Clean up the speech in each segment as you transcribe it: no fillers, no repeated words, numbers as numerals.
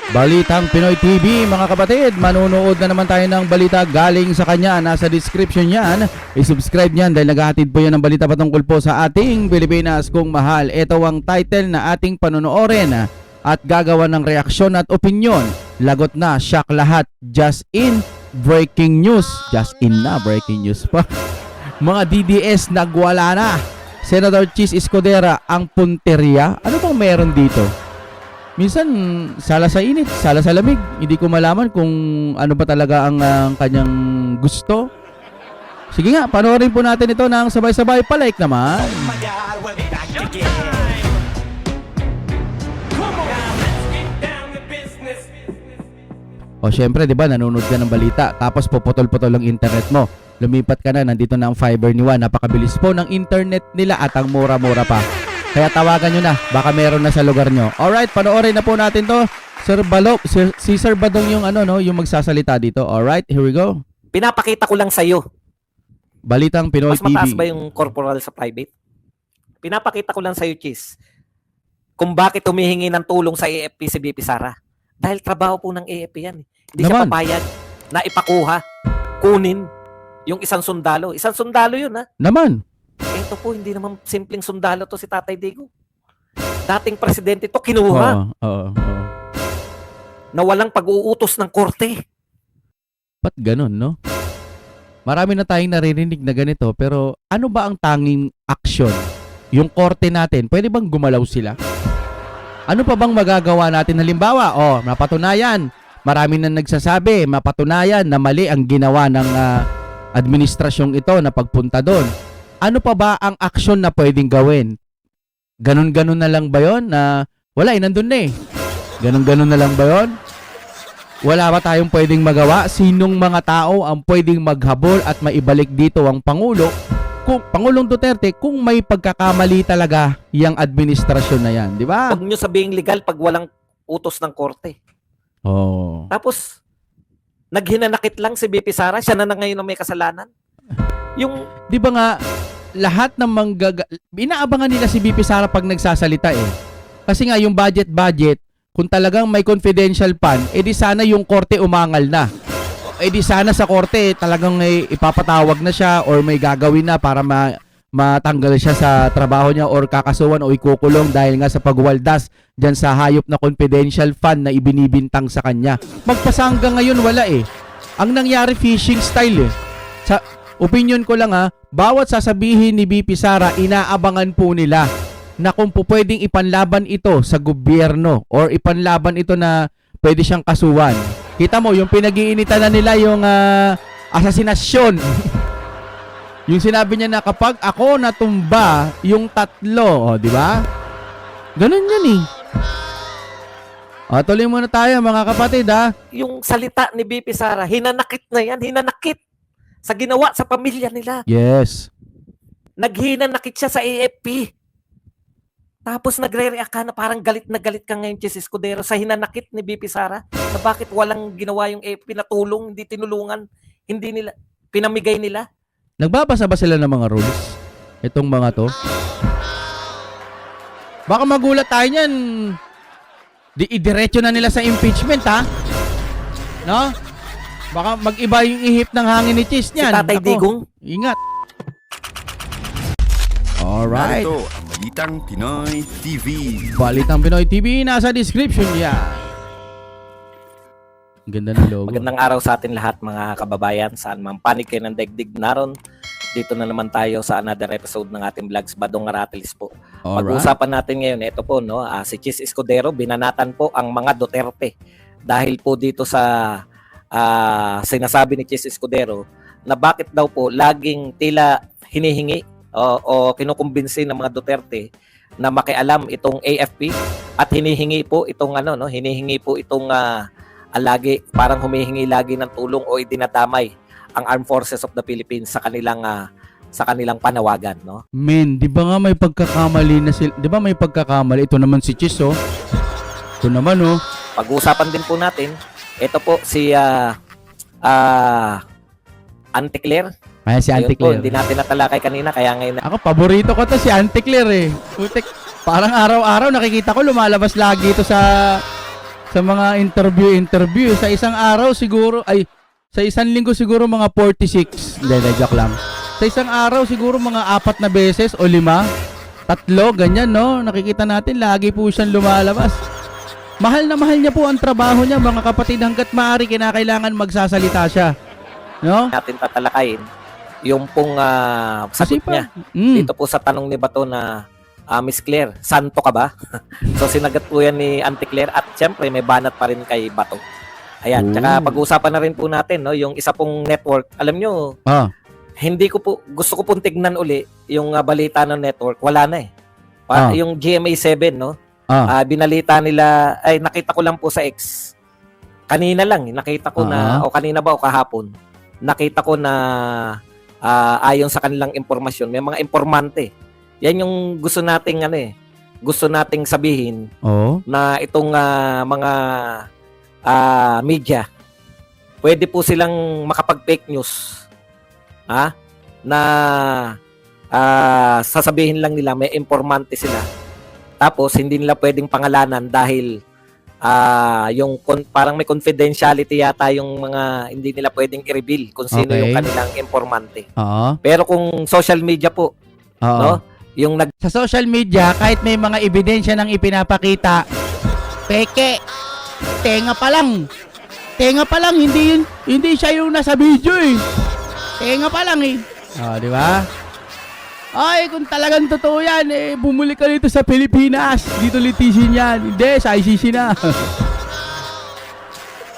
Balitang Pinoy TV, mga kapatid. Manunood na naman tayo ng balita galing sa kanya. Nasa description yan. I-subscribe niyan dahil naghahatid po yan ng balita patungkol po sa ating Pilipinas kung mahal. Ito ang title na ating panonoorin at gagawa ng reaksyon at opinyon. Lagot na, shock lahat. Just in, breaking news. Just in na, breaking news pa. Mga DDS nagwala na. Senator Chis Escudera ang punteriya. Ano bang meron dito? Minsan, sala sa init, sala sa lamig. Hindi ko malaman kung ano ba talaga ang kanyang gusto. Sige nga, panoorin po natin ito ng sabay-sabay. Palike naman. O syempre, di ba, nanonood ka ng balita, tapos puputol-putol ang internet mo. Lumipat ka na, nandito na ang fiber ni Juan. Napakabilis po ng internet nila at ang mura-mura pa. Kaya tawagan nyo na, baka meron na sa lugar nyo. Alright, panoorin na po natin to. Sir Balok, si Sir Badong yung yung magsasalita dito. Alright, here we go. Pinapakita ko lang sa'yo. Balitang Pinoy Mas TV. mataas ba yung corporal sa private? Pinapakita ko lang sa'yo, Chis, kung bakit humihingi ng tulong sa AFP si BP Sara. Dahil trabaho po ng AFP yan. Hindi siya papayag na ipakuha, kunin yung isang sundalo. Isang sundalo yun, ha? Naman. Ito po, hindi naman simpleng sundalo to si Tatay Digo. Dating presidente to, kinuha. Oo. Na walang pag-uutos ng korte. Ba't ganun, no? Marami na tayong naririnig na ganito, pero ano ba ang tanging aksyon? Yung korte natin, pwede bang gumalaw sila? Ano pa bang magagawa natin? Halimbawa, napatunayan. Marami na nagsasabi, mapatunayan na mali ang ginawa ng administrasyong ito na pagpunta doon. Ano pa ba ang aksyon na pwedeng gawin? Ganon-ganon na lang ba yun? Wala, nandun na eh. Ganon-ganon na lang ba yun? Wala ba tayong pwedeng magawa? Sinong mga tao ang pwedeng maghabol at maibalik dito ang Pangulo? Kung Pangulong Duterte, kung may pagkakamali talaga yung administrasyon na yan, di ba? Huwag nyo sabihing legal pag walang utos ng korte. Oh. Tapos, naghinanakit lang si BP Sara, siya na ngayon ang may kasalanan. Yung, di ba nga, lahat ng inaabangan nila si BP Sara pag nagsasalita eh. Kasi nga, yung budget, kung talagang may confidential fund, edi sana yung korte umangal na. Edi sana sa korte, talagang ipapatawag na siya or may gagawin na para matanggal siya sa trabaho niya or kakasuhan o ikukulong dahil nga sa pagwaldas dyan sa hayop na confidential fund na ibinibintang sa kanya. Magpasa hanggang ngayon wala eh. Ang nangyari phishing style eh. Sa opinion ko lang bawat sasabihin ni BP Sara, inaabangan po nila na kung po pwedeng ipanlaban ito sa gobyerno or ipanlaban ito na pwede siyang kasuhan. Kita mo, yung pinag-iinitan na nila yung asasinasyon. Yung sinabi niya na kapag ako natumba yung tatlo, di ba? Ganun yan eh. Tuloy muna tayo mga kapatid yung salita ni BP Sara, hinanakit na yan, hinanakit sa ginawa sa pamilya nila. Yes. Naghinanakit siya sa AFP. Tapos nagre-react ka na parang galit na galit ka ngayon, Chis Escudero, sa hinanakit ni BP Sara na bakit walang ginawa yung AFP na tulong, hindi tinulungan, hindi nila, pinamigay nila. Nagbabasa ba sila ng mga rules? Itong mga to? Baka magulat tayo niyan. Diretso na nila sa impeachment No? Baka mag-iba yung ihip ng hangin ni Chis niyan. Si Tatay Digong. Ingat. Alright. Narito ang Balitang Pinoy TV. Balitang Pinoy TV, nasa description yan. Ganda ng logo. Magandang araw sa atin lahat mga kababayan. Saan man panig kayo ng daigdig naron. Dito na naman tayo sa another episode ng ating vlogs, Badong Aratilis po. Pag-uusapan natin ngayon, ito po, si Chis Escudero, binanatan po ang mga Duterte. Dahil po dito sa sinasabi ni Chis Escudero na bakit daw po laging tila hinihingi o kinukumbinsi ng mga Duterte na makialam itong AFP at hinihingi po itong lagi parang humihingi lagi ng tulong o idinadamay ang Armed Forces of the Philippines sa kanilang panawagan, no? Men, di ba nga may pagkakamali na sila? Di ba may pagkakamali? Ito naman si Chis, Ito naman, Pag-uusapan din po natin, ito po si Auntie Claire. Ayan si Auntie Claire. Hindi natin natalakay kanina, kaya ngayon Ako, paborito ko to si Auntie Claire eh. Putik, parang araw-araw nakikita ko lumalabas lagi ito sa Sa mga interview. Sa isang araw siguro, sa isang linggo siguro mga 46. Hindi, joke lang. Sa isang araw siguro mga 4 na beses o 5. 3, ganyan, no? Nakikita natin, lagi po siyang lumalabas. Mahal na mahal niya po ang trabaho niya, mga kapatid. Hanggat maaari, kinakailangan magsasalita siya. No? Natin tatalakayin yung pong sagot niya. Dito po sa tanong ni Bato na Miss Claire, santo ka ba? So sinagot po yan ni Auntie Claire at syempre may banat pa rin kay Bato. Ayan, tsaka pag-uusapan na rin po natin no, yung isa pong network. Alam nyo, gusto ko pong tignan uli yung balita ng network. Wala na eh. Yung GMA7, no? Binalita nila, nakita ko lang po sa X. Kanina lang, nakita ko na, o kanina ba o kahapon, nakita ko na ayon sa kanilang impormasyon, may mga informante. Yan yung gusto nating gusto nating sabihin na itong mga media, pwede po silang makapag-fake news. Na sasabihin lang nila may informante sila. Tapos hindi nila pwedeng pangalanan dahil parang may confidentiality yata yung mga hindi nila pwedeng i-reveal kung sino yung kanilang informante. Pero kung social media po, no? Sa social media, kahit may mga ebidensya ng ipinapakita, peke, tenga pa lang, hindi siya yung nasa video eh. Tenga pa lang eh. Di ba? Ay, kung talagang totoo yan, bumuli ka dito sa Pilipinas. Dito litisin yan. Hindi, sa ICC na.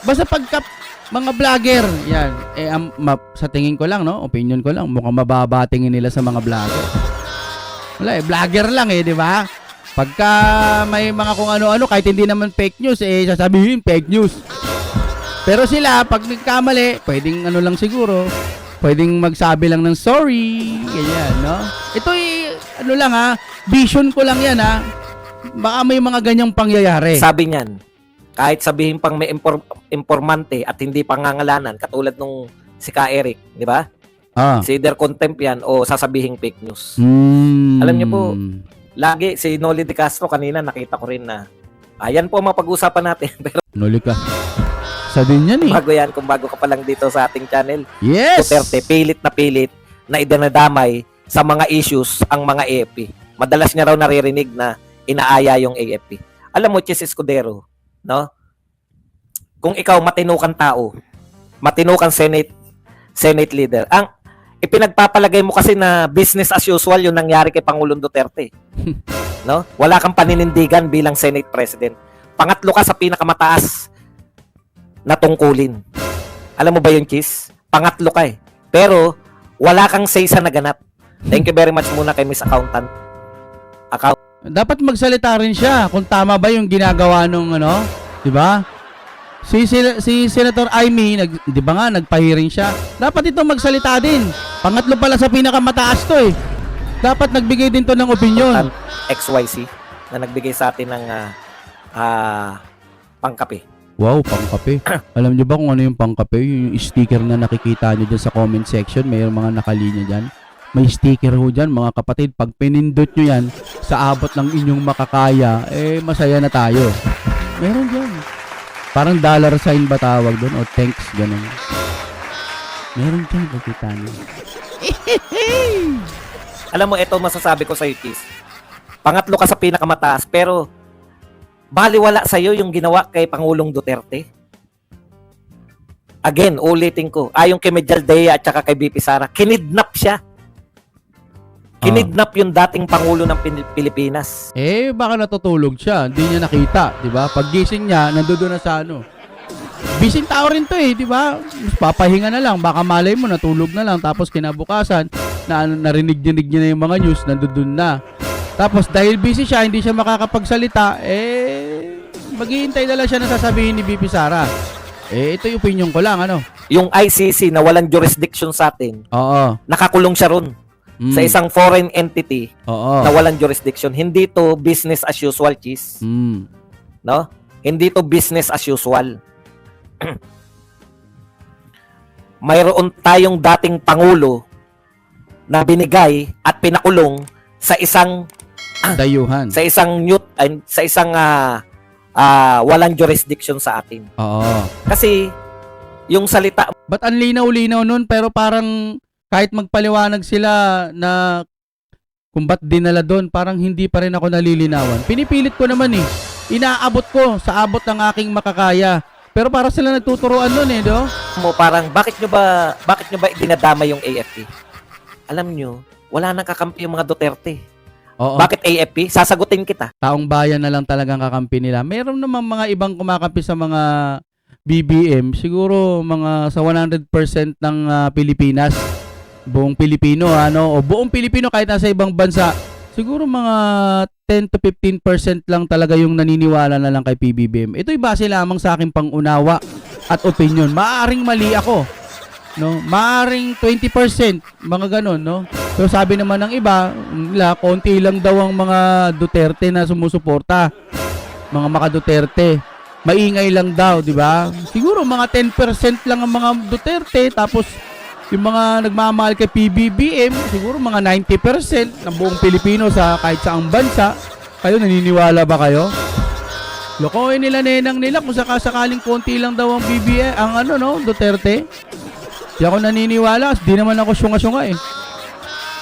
Basta pagka mga vlogger, yan. Sa tingin ko lang, no? Opinion ko lang, mukhang mababa tingin nila sa mga vlogger. Wala vlogger lang di ba? Pagka may mga kung ano-ano, kahit hindi naman fake news, sasabihin fake news. Pero sila, pag nagkamali, pwedeng lang siguro, pwedeng magsabi lang ng sorry, ganyan, no? Ito vision ko lang yan, Baka may mga ganyang pangyayari. Sabi niyan, kahit sabihin pang may informante at hindi pangangalanan, katulad nung si Ka Eric, di ba? Si either contempt yan o sasabihing fake news. Alam niyo po, lagi si Noli De Castro kanina nakita ko rin na ayan po ang mapag-usapan natin. Pero Noli ka. Sa din yan bago yan, kung bago ka pa lang dito sa ating channel. Yes! Duterte, pilit na idanadamay sa mga issues ang mga AFP. Madalas niya raw naririnig na inaaya yung AFP. Alam mo, Chis Escudero, no? Kung ikaw matino kang tao, matino kang Senate leader, ang ipinagpapalagay mo kasi na business as usual yung nangyari kay Pangulong Duterte. No? Wala kang paninindigan bilang Senate President. Pangatlo ka sa pinakamataas na tungkulin. Alam mo ba yun, Chis? Pangatlo ka Pero wala kang say sa naganap. Thank you very much muna kay Miss Accountant. Dapat magsalita rin siya kung tama ba yung ginagawa nung di ba? Si Senator Amy, di ba nga, nagpa-hearing siya. Dapat ito magsalita din. Pangatlo pala sa pinakamataas to Dapat nagbigay din to ng opinion. XYZ na nagbigay sa atin ng pangkape. Wow, pangkape. Alam niyo ba kung ano yung pangkape? Yung sticker na nakikita niyo dyan sa comment section, mayroong mga nakalinya dyan. May sticker ho dyan, mga kapatid. Pag pinindot nyo yan, sa abot ng inyong makakaya, masaya na tayo. Meron dyan. Parang dollar sign ba tawag doon? O thanks, ganun. Meron dyan, nakita niyo. Alam mo, ito masasabi ko sa'yo, Chis. Pangatlo ka sa pinakamataas, pero baliwala sa'yo yung ginawa kay Pangulong Duterte. Again, ulitin ko. Ayon kay Medialdea at saka kay BP Sara, kinidnap siya. Kinidnap yung dating Pangulo ng Pilipinas. Baka natutulog siya. Hindi niya nakita, di ba? Paggising niya, nandoon na sa Bising tao rin to di ba? Papahinga na lang. Baka malay mo, natulog na lang. Tapos kinabukasan, narinig-dinig niya na yung mga news, nandoon na. Tapos dahil busy siya, hindi siya makakapagsalita, maghihintay na lang siya na sasabihin ni BP Sara. Ito yung opinion ko lang, Yung ICC na walang jurisdiction sa atin, nakakulong siya ron. Sa isang foreign entity na walang jurisdiction. Hindi to business as usual, Chis. No? Hindi to business as usual. Mayroon tayong dating Pangulo na binigay at pinakulong sa isang dayuhan. Sa isang walang jurisdiction sa atin. Oo. Kasi yung salita Ba't ang linaw-linaw nun pero parang kahit magpaliwanag sila na kung ba't dinala doon, parang hindi pa rin ako nalilinawan. Pinipilit ko naman eh. Inaabot ko sa abot ng aking makakaya. Pero para sila nagtuturuan nun eh, no? mo, parang bakit nyo ba dinadama yung AFP? Alam nyo, wala nang kakampi yung mga Duterte. Oo. Bakit AFP? Sasagutin kita. Taong bayan na lang talagang kakampi nila. Meron naman mga ibang kumakampi sa mga BBM, siguro mga sa 100% ng Pilipinas. Buong Pilipino, o buong Pilipino kahit nasa ibang bansa, siguro mga 10 to 15% lang talaga yung naniniwala na lang kay PBBM. Ito'y base lamang sa aking pangunawa at opinion. Maaring mali ako, no? Maaring 20%, mga ganon, no? So sabi naman ng iba, konti lang daw ang mga Duterte na sumusuporta. Mga maka-Duterte. Maingay lang daw, di ba? Siguro mga 10% lang ang mga Duterte, tapos yung mga nagmamahal kay PBBM, siguro mga 90% ng buong Pilipino sa kahit saang bansa. Kayo, naniniwala ba kayo? Lokohin nila nenang nila kung sakasakaling konti lang daw ang BBM, ang Duterte. Di ako naniniwala, di naman ako syunga-syunga eh.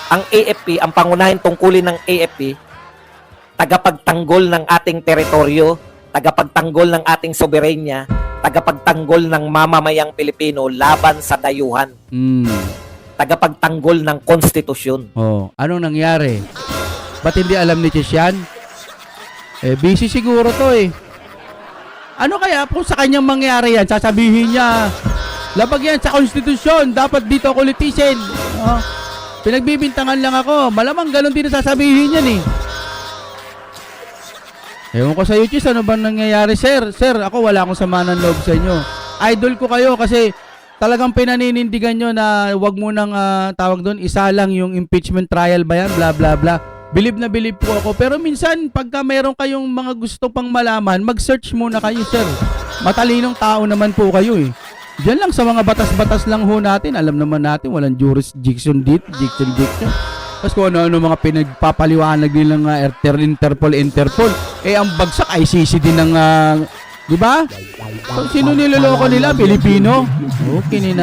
Ang AFP, ang pangunahing tungkulin ng AFP, tagapagtanggol ng ating teritoryo, tagapagtanggol ng ating soberenya, tagapagtanggol ng mamamayang Pilipino laban sa dayuhan, tagapagtanggol ng konstitusyon. Oh, anong nangyari? Ba't hindi alam ni Chis yan? Busy siguro to eh. Ano kaya kung sa kanyang mangyari yan, sasabihin niya, labag yan sa konstitusyon, dapat dito ako litisin. Pinagbibintangan lang ako. Malamang ganun din ang sasabihin yan eh. Ewan ko sa iyo, Chis, ano ba nangyayari, sir? Sir, ako wala akong sama ng loob sa inyo. Idol ko kayo kasi talagang pinaninindigan nyo na wag mo nang tawag doon, isa lang yung impeachment trial ba yan, bla bla bla. Bilib na bilib po ako. Pero minsan, pagka meron kayong mga gusto pang malaman, mag-search muna kayo, sir. Matalinong tao naman po kayo eh. Diyan lang sa mga batas-batas lang ho natin. Alam naman natin, walang jurisdiction dito, diction. Tapos kung ano-ano mga pinagpapaliwanag nilang Interpol. Ang bagsak ICC din ng, di ba? So, sino niloloko nila? Pilipino? Okay,